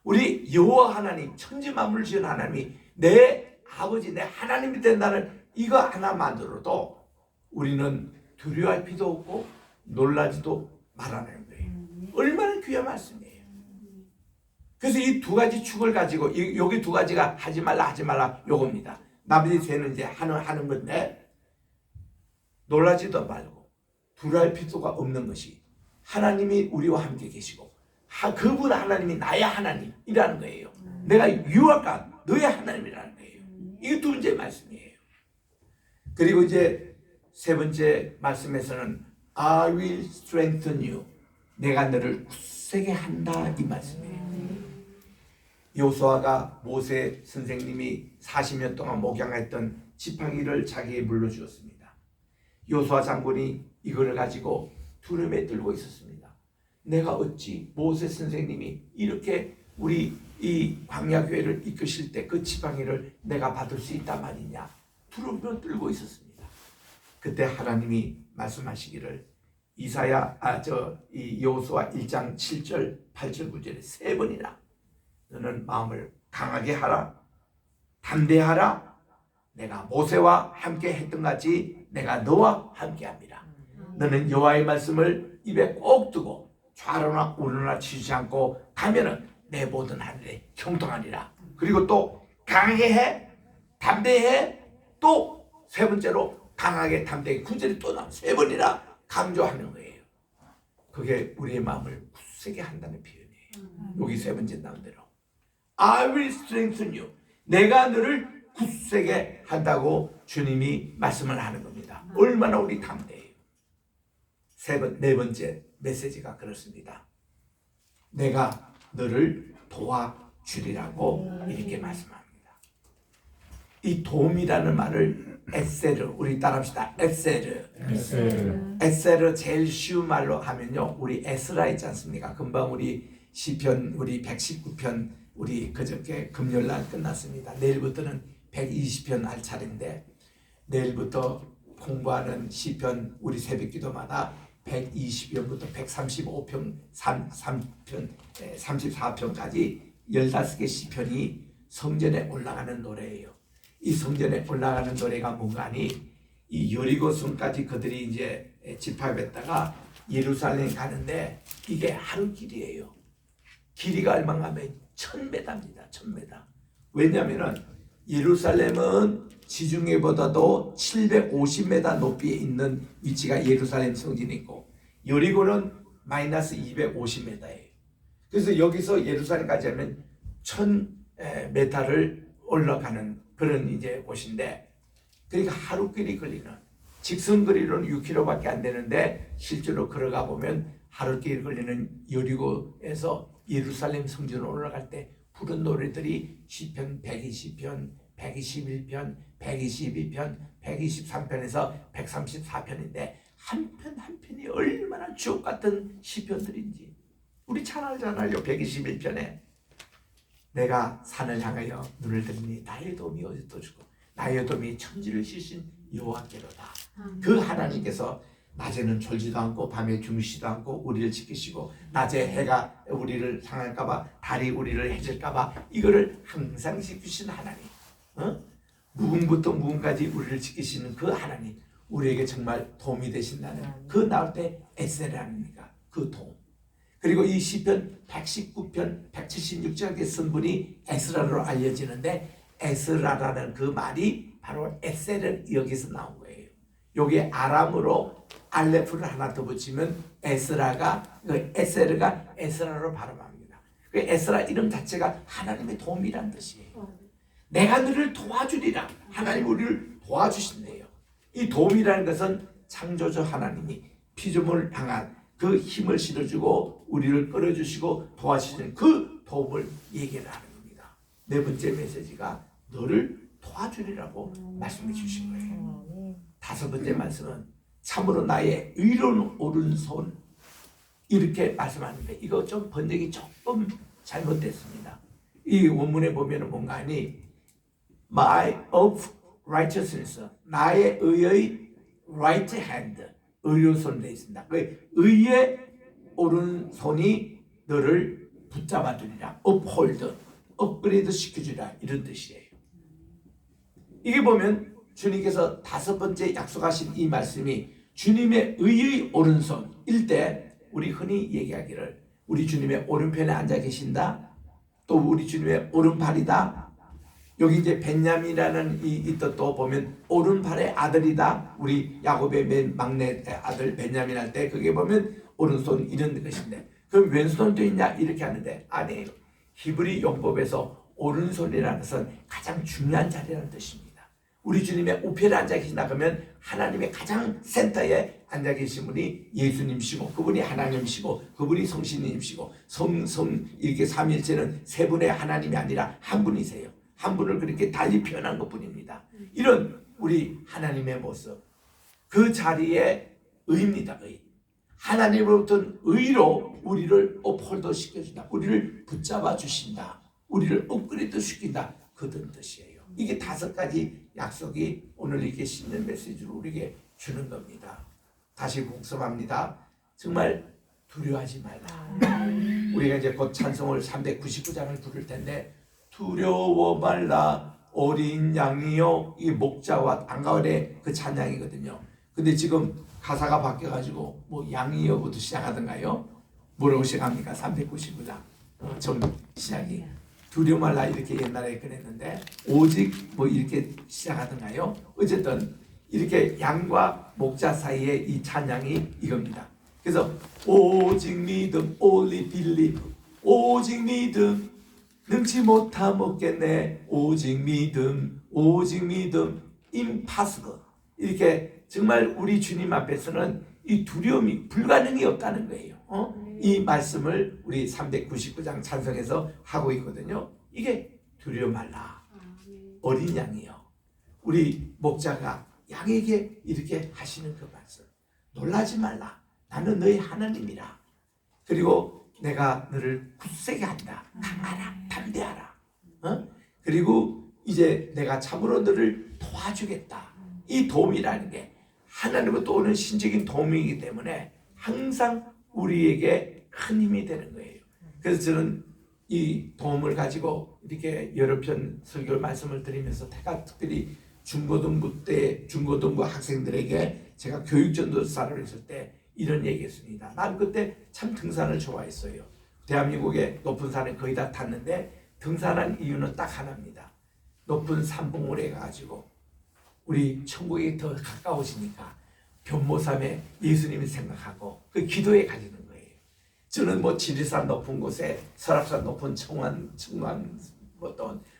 우리 여호와 하나님 천지 만물을 지은 하나님이 내 아버지 내 하나님이 된다는 이거 하나만으로도 우리는 두려워할 필요도 없고 놀라지도 말아내는 거예요. 얼마나 귀한 말씀이에요. 그래서 이 두 가지 축을 가지고 여기 두 가지가 하지 말라 요겁니다. 나머지 세는 이제 하는 건데 놀라지도 말고 두려워할 필요가 없는 것이 하나님이 우리와 함께 계시고 그분 하나님이 나의 하나님이라는 거예요. 내가 유아가 너의 하나님이라는 거예요. 이게 두 번째 말씀이에요. 그리고 이제 세 번째 말씀에서는 I will strengthen you. 내가 너를 굳세게 한다 이 말씀이에요. 여호수아가 모세 선생님이 40년 동안 목양했던 지팡이를 자기에 물려주었습니다. 여호수아 장군이 이거를 가지고 두려움에 들고 있었습니다. 내가 어찌 모세 선생님이 이렇게 우리 이 광야교회를 이끄실 때 그 지팡이를 내가 받을 수 있단 말이냐 두려움을 들고 있었습니다. 그때 하나님이 말씀하시기를 이 여호수아 1장 7절 8절 9절에 세 번이나 너는 마음을 강하게 하라 담대하라 내가 모세와 함께 했던 같이 내가 너와 함께 합니다. 너는 여호와의 말씀을 입에 꼭 두고 좌로나 우로나 치지 않고 가면은 내 모든 하늘에 형통하리라. 그리고 또 강하게 해 담대해 또 세 번째로 강하게 담대해 9절이 또 나와 세 번이나 강조하는 거예요. 그게 우리의 마음을 굳세게 한다는 표현이에요. 여기 세 번째 나온 대로 I will strengthen you. 내가 너를 굳세게 한다고 주님이 말씀을 하는 겁니다. 얼마나 우리 담대해요. 네 번째 메시지가 그렇습니다. 내가 너를 도와주리라고 이렇게 말씀합니다. 이 도움이라는 말을 에세르 우리 따라합시다. 에세르 제일 쉬운 말로 하면요 우리 에스라 있지 않습니까? 금방 우리 시편 우리 119편 우리 그저께 금요일날 끝났습니다. 내일부터는 120편 할 차례인데 내일부터 공부하는 시편 우리 새벽기도마다 120편부터 135편 34편까지 15개 시편이 성전에 올라가는 노래예요. 이 성전에 올라가는 노래가 뭔가 하니 이 여리고성까지 그들이 이제 집합했다가 예루살렘 가는데 이게 하루 길이에요. 길이가 얼마나 하면 1000m입니다. 1000m. 왜냐하면 예루살렘은 지중해보다도 750m 높이에 있는 위치가 예루살렘 성전이고 여리고는 마이너스 250m예요. 그래서 여기서 예루살렘까지 하면 1000m를 올라가는 그런 이제 곳인데 그러니까 하루길이 걸리는 직선거리로는 6km밖에 안 되는데 실제로 걸어가 보면 하루길 걸리는 여리고에서 예루살렘 성전으로 올라갈 때 부른 노래들이 시편 120편, 121편, 122편, 123편에서 134편인데 한 편 한 편이 얼마나 주옥 같은 시편들인지 우리 찬양하잖아요. 121편에 내가 산을 향하여 눈을 들니 나의 도움이 어디서 주고 나의 도움이 천지를 지으신 여호와께로다. 그 하나님께서 낮에는 졸지도 않고 밤에 주무시지도 않고 우리를 지키시고 낮에 해가 우리를 상할까봐 달이 우리를 해질까봐 이거를 항상 지키신 하나님, 무궁부터 무궁까지 우리를 지키시는 그 하나님, 우리에게 정말 도움이 되신다는 그 나올 때 에셀이라니까 그 도움. 그리고 이 시편 119편 176장에 쓴 분이 에스라로 알려지는데 에스라라는 그 말이 바로 에셀은 여기서 나온 거예요. 여기에 아람으로 알레프를 하나 더 붙이면 에스라가 에셀가 에스라로 발음합니다. 그 에스라 이름 자체가 하나님의 도움이란 뜻이에요. 내가 너를 도와주리라. 하나님 우리를 도와주신대요. 이 도움이라는 것은 창조주 하나님이 피조물을 향한 그 힘을 실어주고 우리를 끌어주시고 도와주시는 그 도움을 얘기를 하는 겁니다. 네 번째 메시지가 너를 도와주리라고 말씀해 주신 거예요. 다섯 번째 말씀은 참으로 나의 의로운 오른손 이렇게 말씀하는데 이거 좀 번역이 조금 잘못됐습니다. 이 원문에 보면 뭔가 하니 My of righteousness 나의 의의 right hand 의로손 되어 있습니다. 그 의의 오른손이 너를 붙잡아 주리라. uphold, 업그레이드 시켜주리라 이런 뜻이에요. 이게 보면 주님께서 다섯 번째 약속하신 이 말씀이 주님의 의의 오른손일 때 우리 흔히 얘기하기를 우리 주님의 오른편에 앉아 계신다. 또 우리 주님의 오른팔이다. 여기 이제 벤야민이라는 이 뜻도 보면 오른팔의 아들이다. 우리 야곱의 맨 막내 아들 벤야민 할 때 그게 보면 오른손 이런 것인데 그럼 왼손도 있냐 이렇게 하는데 아니에요. 히브리 용법에서 오른손이라는 것은 가장 중요한 자리라는 뜻입니다. 우리 주님의 우편에 앉아 계신다 그러면 하나님의 가장 센터에 앉아 계신 분이 예수님이시고 그분이 하나님이시고 그분이 성신님이시고 성 이렇게 삼일체는 세 분의 하나님이 아니라 한 분이세요. 한 분을 그렇게 달리 표현한 것뿐입니다. 이런 우리 하나님의 모습 그 자리에 의입니다. 의. 하나님으로부터 의로 우리를 업홀더 시켜준다. 우리를 붙잡아 주신다. 우리를 업그레이드 시킨다. 그런 뜻이에요. 이게 다섯 가지 약속이 오늘 이렇게 신년 메시지로 우리에게 주는 겁니다. 다시 복습합니다. 정말 두려워하지 말라. 우리가 이제 곧 찬송을 399장을 부를 텐데 두려워 말라 어린 양이요 이 목자와 안가을의 그 찬양이거든요. 근데 지금 가사가 바뀌어가지고 뭐 양이요부터 시작하던가요? 뭐라고 시작합니까? 399장 좀 시작이 두려워 말라 이렇게 옛날에 그랬는데 오직 뭐 이렇게 시작하던가요? 어쨌든 이렇게 양과 목자 사이에 이 찬양이 이겁니다. 그래서 오직 믿음 only believe 오직 믿음 능치 못하 먹겠네 오직 믿음 impossible 이렇게 정말 우리 주님 앞에서는 이 두려움이 불가능이 없다는 거예요. 이 말씀을 우리 399장 찬송에서 하고 있거든요. 이게 두려워 말라 어린 양이요. 우리 목자가 양에게 이렇게 하시는 그 말씀 놀라지 말라 나는 너희 하나님이라. 그리고 내가 너를 굳세게 한다. 강하라 담대하라. 그리고 이제 내가 참으로 너를 도와주겠다. 이 도움이라는 게 하나님으로부터 오는 신적인 도움이기 때문에 항상 우리에게 큰 힘이 되는 거예요. 그래서 저는 이 도움을 가지고 이렇게 여러 편 설교 말씀을 드리면서 특별히 중고등부 학생들에게 제가 교육전도사를 했을 때 이런 얘기했습니다. 난 그때 참 등산을 좋아했어요. 대한민국의 높은 산에 거의 다 탔는데 등산한 이유는 딱 하나입니다. 높은 산봉우리에 가가지고 우리 천국에 더 가까워지니까 변모삼에 예수님을 생각하고 그 기도에 가지는 거예요. 저는 뭐 지리산 높은 곳에 설악산 높은 청원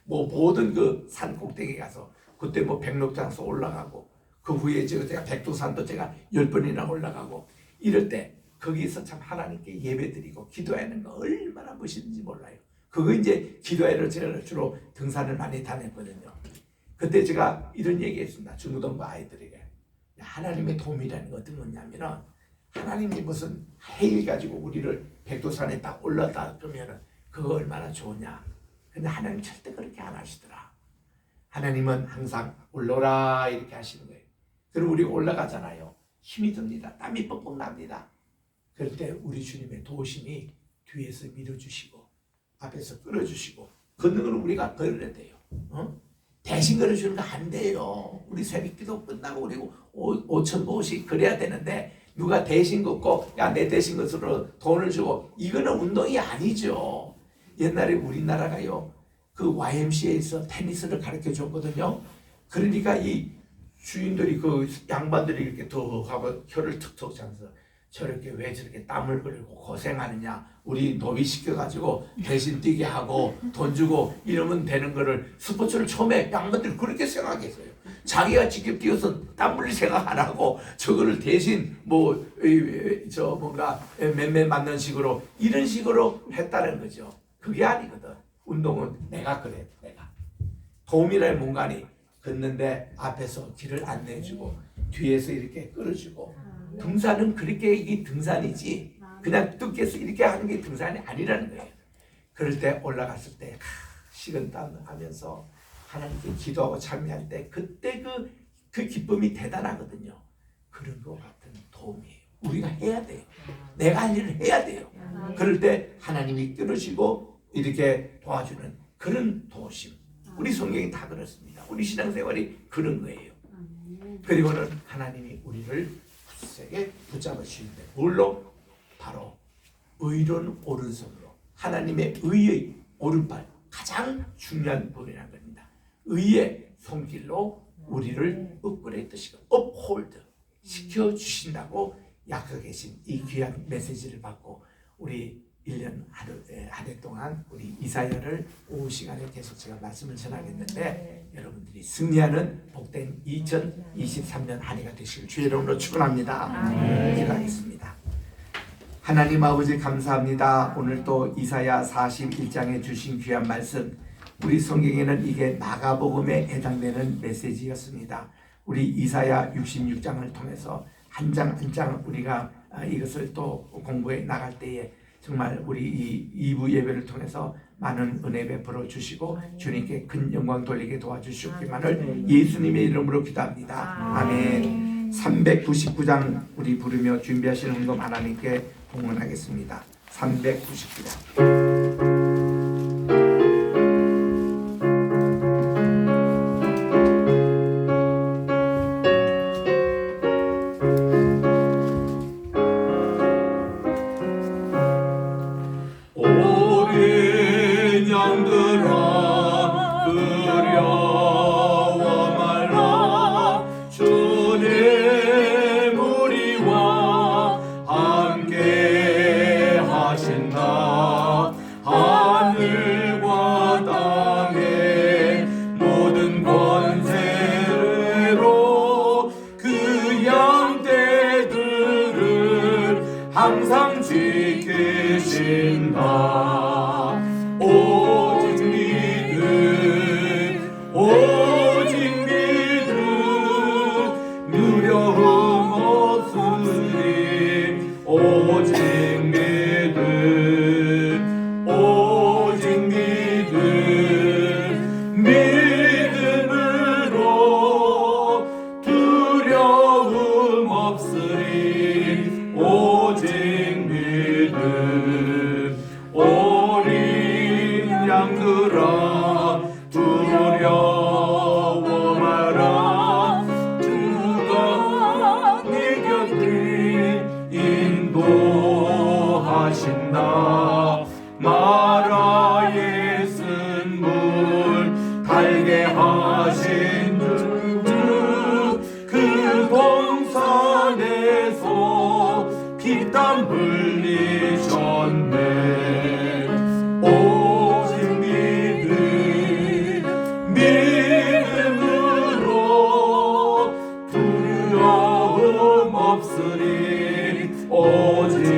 뭐 모든 그 산 꼭대기 가서 그때 뭐 백록장소 올라가고 그 후에 제가 백두산도 제가 10번이나 올라가고 이럴 때 거기서 참 하나님께 예배드리고 기도하는 거 얼마나 멋있는지 몰라요. 그거 이제 기도회를 제가 주로 등산을 많이 다녔거든요. 그때 제가 이런 얘기했습니다. 중고등부 아이들에게. 하나님의 도움이라는 거 어떤 거냐면은 하나님이 무슨 해일 가지고 우리를 백두산에 딱 올랐다 그러면은 그거 얼마나 좋으냐. 근데 하나님 절대 그렇게 안 하시더라. 하나님은 항상 올라라 이렇게 하시는 거예요. 그리고 우리가 올라가잖아요. 힘이 듭니다. 땀이 뻑뻑 납니다. 그럴 때 우리 주님의 도우심이 뒤에서 밀어주시고 앞에서 끌어주시고 걷는 걸 우리가 걸어야 돼요. 대신 걸어주는 거 안 돼요. 우리 새벽기도 끝나고 그리고 5,000보씩 그래야 되는데 누가 대신 걷고 야 내 대신 것으로 돈을 주고 이거는 운동이 아니죠. 옛날에 우리나라가요 그 YMCA에서 테니스를 가르쳐 줬거든요. 그러니까 이 주인들이 그 양반들이 이렇게 더 하고 혀를 툭툭 차면서 저렇게 왜 저렇게 땀을 흘리고 고생하느냐. 우리 노비시켜가지고 대신 뛰게 하고 돈 주고 이러면 되는 거를 스포츠를 처음에 양반들이 그렇게 생각했어요. 자기가 직접 뛰어서 땀 흘릴 생각 안 하고 저거를 대신 뭔가 맴매 맞는 식으로 이런 식으로 했다는 거죠. 그게 아니거든. 운동은 내가 그래. 내가. 도움이라는 문간이 걷는데 앞에서 길을 안내해주고 뒤에서 이렇게 끌어주고 등산은 그렇게 이게 등산이지 그냥 뚝께서 이렇게 하는 게 등산이 아니라는 거예요. 그럴 때 올라갔을 때 식은땀 하면서 하나님께 기도하고 참여할 때 그때 그 기쁨이 대단하거든요. 그런 것 같은 도움이에요. 우리가 해야 돼요. 내가 할 일을 해야 돼요. 그럴 때 하나님이 끌어주고 이렇게 도와주는 그런 도우심. 우리 성경이 다 그렇습니다. 우리 신앙생활이 그런 거예요. 그리고는 하나님이 우리를 굳세게 붙잡으시는데 뭘로? 바로 의로운 오른손으로 하나님의 의의 오른발 가장 중요한 부분이라는 겁니다. 의의 손길로 우리를 업그레이드시키고 업홀드 시켜주신다고 약속하신 이 귀한 메시지를 받고 우리 1년 한 해 동안 우리 이사야를 오후 시간에 계속 제가 말씀을 전하겠는데 여러분들이 승리하는 복된 2023년 한 해가 되시길 주의 이름으로 축원합니다. 기도하겠습니다. 하나님 아버지 감사합니다. 오늘 또 이사야 41장에 주신 귀한 말씀 우리 성경에는 이게 마가복음에 해당되는 메시지였습니다. 우리 이사야 66장을 통해서 한 장 한 장 우리가 이것을 또 공부해 나갈 때에 정말 우리 이 2부 예배를 통해서 많은 은혜 베풀어 주시고 주님께 큰 영광 돌리게 도와주시옵기만을 예수님의 이름으로 기도합니다. 아멘. 399장 우리 부르며 준비하시는 헌금 하나님께 봉헌하겠습니다. 399장. 항상 지키신다. 오직 믿음 오직 믿음 두려움 없으니 오직 믿음 오직 믿음 믿음으로 두려움 없으니 오직 믿음 어린 양들아 두려워 마라 주가 네 곁을 인도하신다 마라의 쓴물 달게 하신 주 그 동산에서 피땀 흘리셨네 오직 믿음으로 두려움 없으니 오직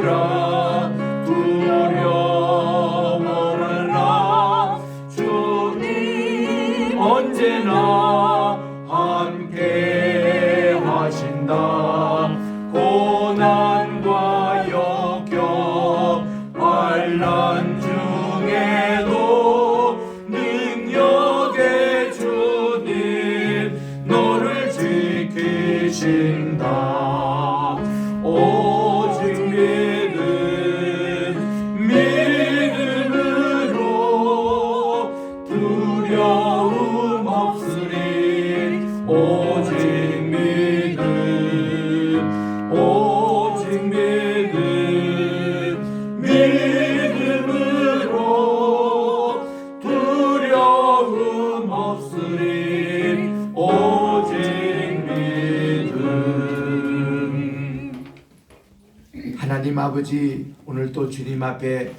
말으라 두려워 말라 주님 언제나 함께 하신다 고난과 역경 환난 중에도 능력의 주님 너를 지키신다 오직 믿음으로 두려움 없으리 오직 믿음으로 두려움 없으리 오직 믿음. 하나님 아버지, 오늘 또 주님 앞에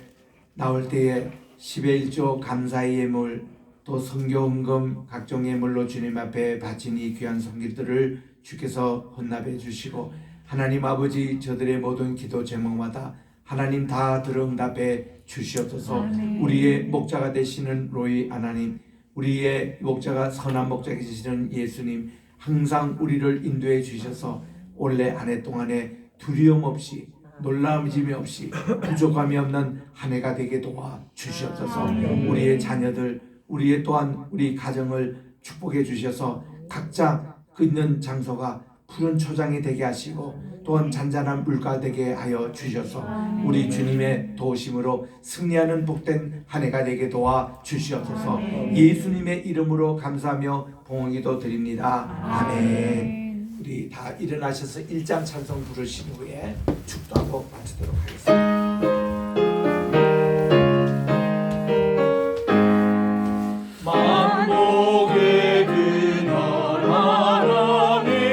나올 때에 10의 1조 감사의 예물, 또 성교헌금 각종 예물로 주님 앞에 바친 이 귀한 성길들을 주께서 헌납해 주시고, 하나님 아버지, 저들의 모든 기도 제목마다 하나님 다 들응답해 주시옵소서. 우리의 목자가 되시는 로이 하나님, 우리의 목자가 선한 목자가 되시는 예수님, 항상 우리를 인도해 주셔서 올해 한 해 동안에 두려움 없이 놀라움이 없이 부족함이 없는 한 해가 되게 도와 주시옵소서. 우리의 자녀들, 우리의 또한 우리 가정을 축복해 주셔서 각자 그 있는 장소가 푸른 초장이 되게 하시고 또한 잔잔한 물가 되게 하여 주셔서 우리 주님의 도우심으로 승리하는 복된 한 해가 되게 도와 주시옵소서. 예수님의 이름으로 감사하며 봉헌기도 드립니다. 아멘. 우리 다 일어나셔서 1장 찬송 부르신 후에 축도하고 마치도록 하겠습니다. 만복의 그날 하나님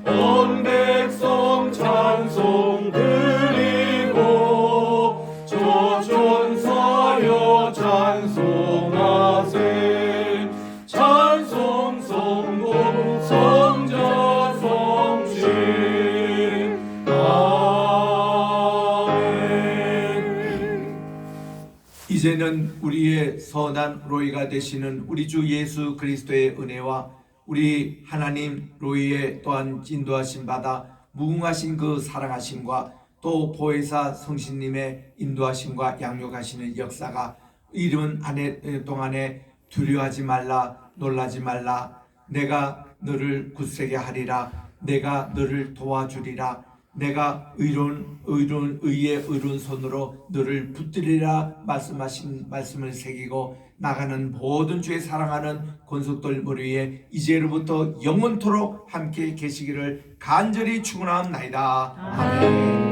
온 백성 찬송 드리고 조천사여 찬송하세 찬송 성공 성자 성신 아멘. 이제는 우리의 선한 로이가 되시는 우리 주 예수 그리스도의 은혜와 우리 하나님 로이의 또한 인도하심 받아 무궁하신 그 사랑하심과 또 보혜사 성신님의 인도하심과 양육하시는 역사가 이른 한 해 동안에 두려워하지 말라 놀라지 말라 내가 너를 굳세게 하리라 내가 너를 도와주리라 내가 의의 의로운 손으로 너를 붙들리라 말씀하신 말씀을 새기고 나가는 모든 주의 사랑하는 권속들 머리 위에 이제로부터 영원토록 함께 계시기를 간절히 축원하옵나이다. 아멘.